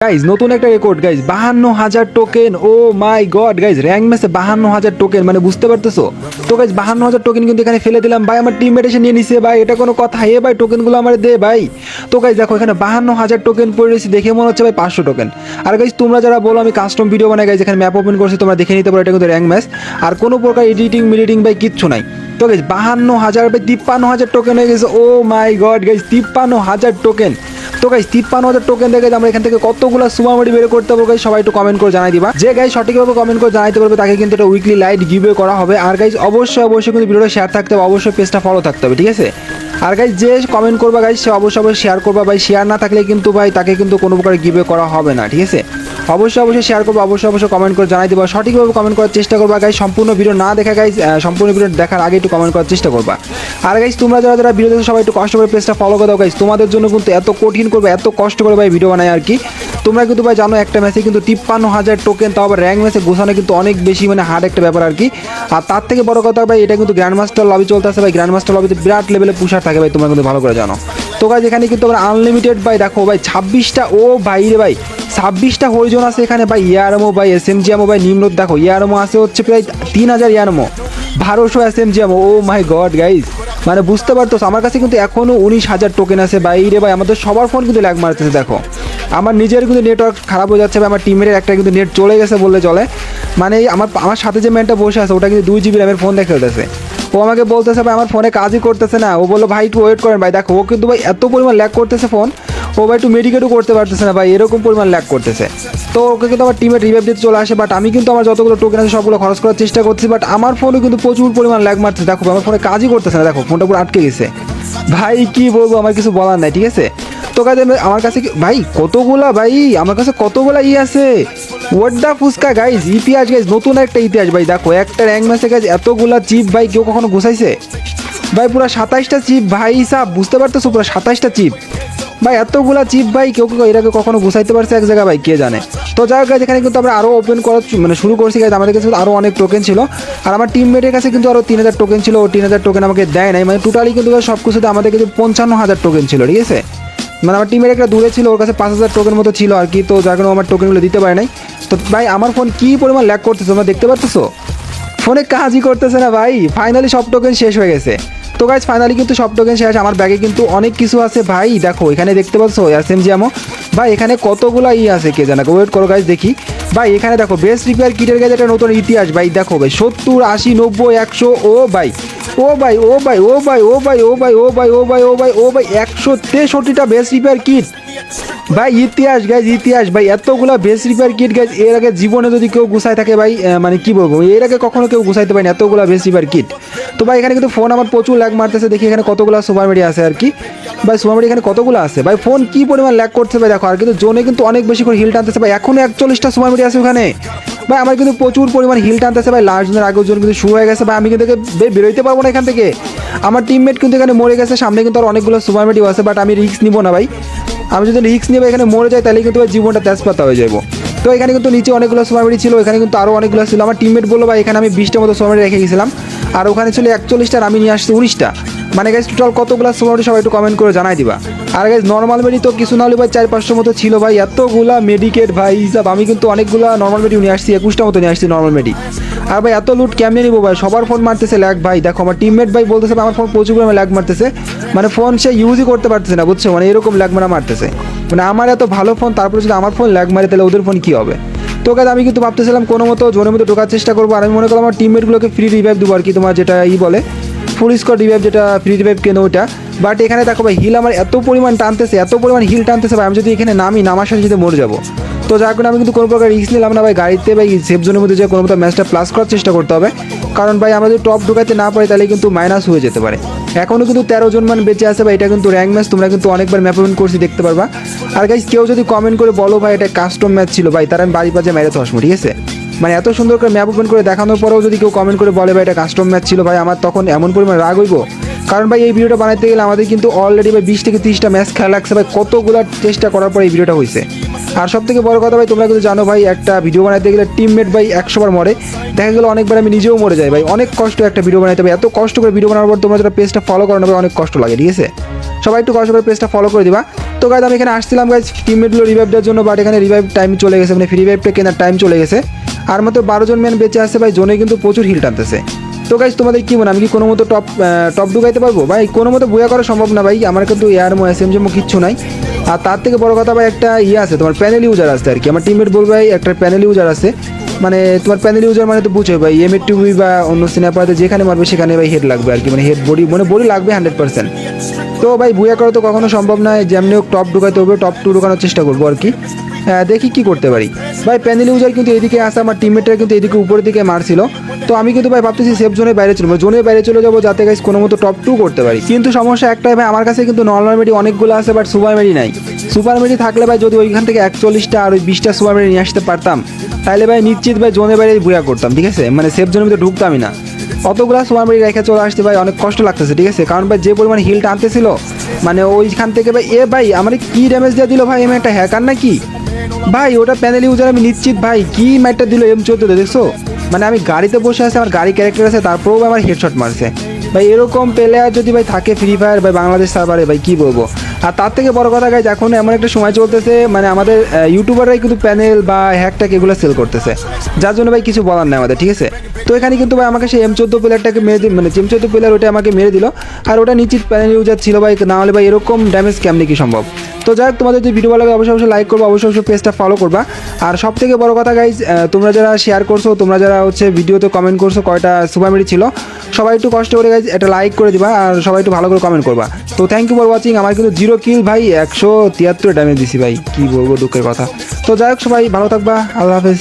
Guys নতুন একটা record guys 52,000 token. ও মাই god guys, rank ম্যাচে 52,000 টোকেন, মানে বুঝতে পারতেছো তো গাইজ 52,000 টোকেন কিন্তু এখানে ফেলে দিলাম ভাই। আমার টিমমেট এসে নিয়ে নিছে ভাই, এটা কোনো কথা? হে ভাই টোকেনগুলো আমার দে ভাই। তো গাইজ দেখো এখানে 52,000 টোকেন পড়ে রয়েছে, দেখে মনে হচ্ছে ভাই 500 টোকেন। আর গাইজ তোমরা যারা বলো আমি কাস্টম ভিডিও বানাই গাইজ, এখানে ম্যাপ ওপেন করছি, তোমরা দেখে নিতে পারো, এটা কিন্তু র্যাঙ্ক ম্যাচ আর কোনো প্রকার এডিটিং ভাই কিচ্ছু নাই। তো গাইজ 52,000 ভাই 53,000 টোকেন হয়ে গেছে। ও মাই গড গাইজ 53,000 টোকেন। তো গাইজ 53,000 টোকেন দেখে আমরা এখান থেকে কতগুলো সুপারমনি বের করতে পারবো গাইজ, সবাই একটু কমেন্ট করে জানাই দিবা। যে গাইজ সঠিকভাবে কমেন্ট করে জানাইতে পারবে তাকে কিন্তু একটা উইকলি লাইট গিভওয়ে করা হবে। আর গাইজ অবশ্যই কিন্তু ভিডিওটা শেয়ার থাকতে হবে, অবশ্যই পেজটা ফলো থাকতে হবে, ঠিক আছে? আর গাইজ যে কমেন্ট করবা গাইজ সে অবশ্যই শেয়ার করবা ভাই। শেয়ার না থাকলে কিন্তু ভাই তাকে কিন্তু কোনো প্রকার গিভওয়ে করা হবে না, ঠিক আছে? অবশ্যই শেয়ার করবো, অবশ্যই কমেন্ট করে জানাই দেবো, সঠিকভাবে কমেন্ট করার চেষ্টা করবা গাইজ। সম্পূর্ণ ভিডিও না দেখা গাইজ, সম্পূর্ণ ভিডিও দেখার আগে একটু কমেন্ট করার চেষ্টা করবা। আর গাইজ তোমরা যারা ভিডিও দেখো সবাই একটু কষ্ট করে পেজটা ফলো করে দাও গাইজ। তোমাদের জন্য কিন্তু এত কঠিন করবে, এত কষ্ট করে ভাই ভিডিও বানাই আর কি। তোমরা কিন্তু ভাই জানো একটা ম্যাচে কিন্তু 53,000 টোকেন, তাও আবার র্যাঙ্ক ম্যাচে গোছানো কিন্তু অনেক বেশি মানে হার্ড একটা ব্যাপার আর কি। আর তার থেকে বড় কথা ভাই, এটা কিন্তু গ্র্যান্ড মাস্টার লবি চলতে আছে ভাই। গ্র্যান্ড মাস্টার লবিতে বিরাট লেভেলে পুষার থাকে ভাই, তোমরা কিন্তু ভালো করে জানো। তো গাইজ এখানে কিন্তু আমরা আনলিমিটেড ভাই, দেখো ভাই 26টা, ও ভাই রে ভাই 26টা হরিজন আছে এখানে ভাই। ইয়ারমো ভাই, এসএমজিএমও ভাই নিম্নত দেখো, ইয়ারমো আছে হচ্ছে প্রায় 3,000 ইয়ারমো, 1200 এসএমজিএমও। ও মাই গড গাইজ, মানে বুঝতে পারতো আমার কাছে কিন্তু এখনও 19,000 টোকেন আছে ভাই রে ভাই। আমাদের সবার ফোন কিন্তু ল্যাগ মারতেছে দেখো। আমার নিজের কিন্তু নেটওয়ার্ক খারাপ হয়ে যাচ্ছে ভাই, আমার টিমের একটা কিন্তু নেট চলে গেছে বললে চলে। মানে আমার সাথে যে ম্যানটা বসে আছে ওটা কিন্তু 2 GB র্যামের ফোন দেখে খেলতেছে। ও আমাকে বলতেছে ভাই আমার ফোনে কাজই করতেছে না। ও বললো ভাই একটু ওয়েট করেন ভাই। দেখো ও কিন্তু ভাই এত পরিমাণ ল্যাগ করতেছে ফোন, ও ভাই একটু মেডিকেটও করতে পারতেছে না ভাই, এরকম পরিমাণ ল্যাগ করতেছে। তো ওকে কিন্তু আমার টিমের রিভাইভ দিতে চলে আসে, বাট আমি কিন্তু আমার যতগুলো টোকেন আছে সবগুলো খরচ করার চেষ্টা করছি, বাট আমার ফোনে কিন্তু প্রচুর পরিমাণ ল্যাগ মারছে। দেখো আমার ফোনে কাজই করতেছে না, দেখো ফোনটা পুরো আটকে গেছে ভাই। কি বলবো, আমার কিছু বলার নাই, ঠিক আছে? তো গাইজ আমার কাছে ভাই কতগুলা ভাই, আমার কাছে কতগুলা আছে ওয়াড্ডা ফুচকা গাইজ, ইতিহাস গাইজ, নতুন একটা ইতিহাস ভাই। দেখো একটা র্যাঙ্ক ম্যাচে গাইজ এতগুলা চিপ ভাই কেউ কখনো গুছাইছে ভাই? পুরো 27টা চিপ ভাই, সাব বুঝতে পারতেছো, পুরো 27টা চিপ ভাই। এতগুলা চিপ ভাই কেউ এর আগে কখনো গুছাইতে পারছে এক জায়গায় ভাই, কে জানে? তো যাই হোক গাইজ এখানে কিন্তু আমরা আরও ওপেন করা মানে শুরু করছি গাইজ। আমাদের কাছে আরও অনেক টোকেন ছিল, আর আমার টিমমেটের কাছে কিন্তু আরও 3,000 টোকেন ছিল। ও 3,000 টোকেন আমাকে দেয় নাই, মানে টোটালি কিন্তু সব কিছুতে আমাদের কিন্তু 55,000 টোকেন ছিল, ঠিক আছে? মানে আমার টিমের একটা দূরে ছিল, ওর কাছে 5,000 টোকেন মতো ছিল আর কি। তো যার কারণে আমার টোকেনগুলো দিতে পারে নাই। তো ভাই আমার ফোন কী পরিমাণ ল্যাগ করতেছে তোমরা দেখতে পারতেছো, ফোনে কাজই করতেছে না ভাই। ফাইনালি সব টোকেন শেষ হয়ে গেছে। তো গাইজ ফাইনালি কিন্তু সব টোকেন শেষ। আমার ব্যাগে কিন্তু অনেক কিছু আছে ভাই, দেখো এখানে দেখতে পাচ্ছ এসএমজিএমও ভাই, এখানে কতগুলো আছে কে জানা। ওয়েট করো গাইজ দেখি ভাই। এখানে দেখো বেস্ট রিপেয়ার কিটের গাইজ একটা নতুন ইতিহাস ভাই। দেখো ভাই 70, 80, 90, 100, ও ভাই ও ভাই ও ভাই ও ভাই ও ভাই ও ভাই ও ভাই ও ভাই ও ভাই ও ভাই 163টা বেস্ট রিপেয়ার কিট ভাই। ইতিহাস গাইজ, ইতিহাস ভাই। এতগুলো বেস্ট রিপেয়ার কিট গাইজ এর আগে জীবনে যদি কেউ গুছায় থাকে ভাই, মানে কি বলবো, এর আগে কখনো কেউ গুছাইতে পারেনি এতগুলো বেস্ট রিপেয়ার কিট। তো ভাই এখানে কিন্তু ফোন আমার প্রচুর ল্যাগ মারতেছে। দেখি এখানে কতগুলো সুপার মেডি আছে আর কি ভাই। সুপার মেডি এখানে কতগুলো আছে ভাই, ফোন কি পরিমাণ ল্যাগ করছে ভাই দেখো। আর কিন্তু জোনে কিন্তু অনেক বেশি করে হিল টানতেছে ভাই, এখনো 41টা সুপার মেডি আছে ওখানে ভাই। আমার কিন্তু প্রচুর পরিমাণ হিল টানতেছে ভাই। লাস্ট জনের আগের জন কিন্তু শুরু হয়ে গেছে ভাই, আমি কিন্তু বেরোইতে পারবো না এখান থেকে। আমার টিমমেট কিন্তু এখানে মরে গেছে, সামনে কিন্তু আর অনেকগুলো সুপার মেডি আছে, বাট আমি রিস্ক নিবো না ভাই। আমি যদি রিস্ক নিয়ে এখানে মরে যাই তাহলে কিন্তু জীবনটা তেজপাতা হয়ে যাবো। তো এখানে কিন্তু নিচে অনেকগুলো সুপারমেডি ছিল, এখানে কিন্তু আরও অনেকগুলো ছিল। আমার টিমমেট বললো ভাই এখানে আমি 20টা মতো সুপারমেডি রেখে গেছিলাম, আর ওখানে ছিল 41টা, আমি নিয়ে আসছি 19টা। মানে গাইজ টোটাল কতগুলো সুপারমেডি সবাই একটু কমেন্ট করে জানাই দিবা। আর গাইজ নর্মাল মেডি তো কিছু না হলে ভাই 400-500 মতো ছিল ভাই। এতগুলা মেডিকেট ভাই হিসাব, আমি কিন্তু অনেকগুলো নর্মাল মেডি নিয়ে আসছি, 21টা মতো নিয়ে আসছি নর্মাল মেডি। আর ভাই এত লুট কেমনে নিবো ভাই, সবার ফোন মারতেছে ল্যাগ ভাই। দেখো আমার টিমমেট ভাই বলতেছে আমার ফোন প্রচুর পরিমাণে ল্যাগ মারতেছে, মানে ফোন সে ইউজই করতে পারতেছে না বুঝছো, মানে এরকম ল্যাগ মারতেছে। মানে আমার এত ভালো ফোন, তারপরে যদি আমার ফোন ল্যাগ মারে তাহলে ওদের ফোন কী হবে? তো গাইজ আমি কিন্তু ভাবতেছিলাম কোনো মতো জোনের মধ্যে ঢোকার চেষ্টা করবো। আর আমি মনে করলাম আমার টিমমেটগুলোকে ফ্রি রিভাইভ দেবো আর কি, তোমার যেটা বলে ফুল স্কোয়াড রিভাইভ, যেটা ফ্রি রিভাইভ কেন ওইটা। বাট এখানে দেখো ভাই হিল আমার এত পরিমাণ টানতেছে, এত পরিমাণ হিল টানতেছে ভাই, আমি যদি এখানে নামার সাথে যদি মরে যাবো। তো যার কারণে আমি কিন্তু কোনো প্রকার রিস্ক নিলাম না ভাই। গাড়িতে ভাই সেফ জোনের মধ্যে যে কোনো মতো ম্যাচটা প্লাস করার চেষ্টা করতে হবে, কারণ ভাই আমরা যদি টপ ঢোকাতে না পারি তাহলে কিন্তু মাইনাস হয়ে যেতে পারে। এখনও কিন্তু 13 জন মান বেঁচে আছে ভাই। এটা কিন্তু র্যাঙ্ক ম্যাচ, তোমরা কিন্তু অনেকবার ম্যাপ ওপেন করছি দেখতে পারবা। আর গাইজ কেউ যদি কমেন্ট করে বলো ভাই এটা কাস্টম ম্যাচ ছিল ভাই, তার আমি বাড়ি পাজে মেরে ধসবো, ঠিক আছে? মানে এত সুন্দর করে ম্যাপ ওপেন করে দেখানোর পরেও যদি কেউ কমেন্ট করে বলে ভাই এটা কাস্টম ম্যাচ ছিল ভাই, আমার তখন এমন পরিমাণ রাগ হইব। কারণ ভাই এই ভিডিওটা বানাতে গেলে আমাদের কিন্তু অলরেডি ভাই 20 থেকে 30টা ম্যাচ খেলা লাগছে ভাই, কতগুলো চেষ্টা করার পর এই ভিডিওটা হয়েছে। আর সব থেকে বড় কথা ভাই, তোমরা কিন্তু জানো ভাই একটা ভিডিও বানাতে গেলে টিমমেট ভাই 100 বার মরে, দেখা গেলো অনেকবার আমি নিজেও মরে যাই ভাই। অনেক কষ্ট একটা ভিডিও বানাতে ভাই, এত কষ্ট করে ভিডিও বানানোর পর তোমরা যারা পেজটা ফলো করো না ভাই, অনেক কষ্ট লাগে, ঠিক আছে? সবাই একটু কষ্ট করে পেজটা ফলো করে দিবা। তো গাইজ আমি এখানে আসছিলাম গাইজ টিমমেটগুলো রিভাইভ দেওয়ার জন্য, বাট এখানে রিভাইভ টাইম চলে গেছে, মানে ফ্রি রিভাইভটা কেনার টাইম চলে গেছে। আর মাত্র 12 জন ম্যান বেঁচে আসছে ভাই, জোনে কিন্তু প্রচুর হিল টানতেছে। তো গাইজ তোমাদের কি মনে হয়, আমি কি কোনো মতো টপ ঢুকাইতে পারবো ভাই? কোনো মতো বুয়া করা সম্ভব না ভাই, আমার কিন্তু এয়ারমো এসএমজিমো কিচ্ছু নাই। আর তার থেকে বড় কথা ভাই একটা আছে, তোমার প্যানেল ইউজার আছে আর কি। আমার টিমমেট বলবে ভাই একটা প্যানেল ইউজার আছে, মানে তোমার প্যানেল ইউজার মানে তো বুঝো ভাই, M82 বা অন্য স্ন্যাপারতে যেখানে মারবে সেখানে ভাই হেড লাগবে আর কি, মানে হেড বডি লাগবে 100%। তো ভাই বুয়া করা তো কখনো সম্ভব নয়, যেমনি হোক টপ ঢুকাইতে হবে, টপ 2 ঢুকানোর চেষ্টা করবো আর কি। দেখি কি করতে পারি ভাই। প্যানেল ইউজার কিন্তু এদিকে আসে, আমার টিমমেটরা কিন্তু এদিকে উপরের দিকে মারছিল। তো আমি কিন্তু ভাই ভাবতেছি সেফ জোনের বাইরে চলবো, জোনের বাইরে চলে যাবো যাতে গাইস কোনো মতো টপ 2 করতে পারি। কিন্তু সমস্যা একটাই ভাই, আমার কাছে কিন্তু নর্মাল মেডি অনেকগুলো আছে, বাট সুপার মেডি নাই। সুপার মেডি থাকলে ভাই যদি ওইখান থেকে 41টা আর ওই 20টা সুপার মেডি নিয়ে আসতে পারতাম, তাহলে ভাই নিশ্চিত ভাই জোনের বাইরে বুয়া করতাম, ঠিক আছে? মানে সেফ জোনের মধ্যে ঢুকতামই না। অতগুলা সুপার মেডি রেখে চলে আসতে ভাই অনেক কষ্ট লাগতেছে, ঠিক আছে? কারণ ভাই যে পরিমাণ হিলটা আনতেছিল, মানে ওইখান থেকে ভাই ভাই আমার কি ড্যামেজ দিয়ে দিল ভাই, আমি একটা হ্যাকার নাকি ভাই? ওটা প্যানেল ইউজার আমি নিশ্চিত ভাই, কি ম্যাটটা দিল M14 দেখছো? মানে আমি গাড়িতে বসে আছি, আমার গাড়ি ক্যারেক্টার আছে, তারপরেও আমার হেডশট মারছে ভাই। এরকম প্লেয়ার যদি ভাই থাকে ফ্রি ফায়ার ভাই বাংলাদেশ সার্ভারে, ভাই কি বলবো। আর তার থেকে বড় কথা গাইজ, এখন এমন একটা সময় চলতেছে, মানে আমাদের ইউটিউবাররাই কিন্তু প্যানেল বা হ্যাকট্যাক এগুলো সেল করতেছে, যার জন্য ভাই কিছু বলার নেই আমাদের, ঠিক আছে? তো এখানে কিন্তু ভাই আমাকে সেই M14 প্লেয়ারটাকে মেরে দিল, মানে M14 প্লেয়ার ওটা আমাকে মেরে দিল। আর ওটা নিশ্চিত প্যানেল ইউজার ছিল ভাই, না হলে ভাই এরকম ড্যামেজ কেমনি কি সম্ভব? তো যাই হোক, তোমাদের যদি ভিডিও ভালো লাগে অবশ্যই লাইক করবো, অবশ্যই পেজটা ফলো করবা। আর সব থেকে বড় কথা গাইজ, তোমরা যারা শেয়ার করছো, তোমরা যারা হচ্ছে ভিডিওতে কমেন্ট করছো কয়টা সুপার মেডি ছিল, সবাই একটু কষ্ট করে গাইজ একটা লাইক করে দিবা, আর সবাই একটু ভালো করে কমেন্ট করবা। তো থ্যাংক ইউ ফর ওয়াচিং। আমার কিন্তু 0 কিল ভাই, 173 ড্যামেজ দিছি ভাই, কি বলবো দুঃখের কথা। তো যাই হোক, সবাই ভালো থাকবা, আল্লাহ হাফেজ।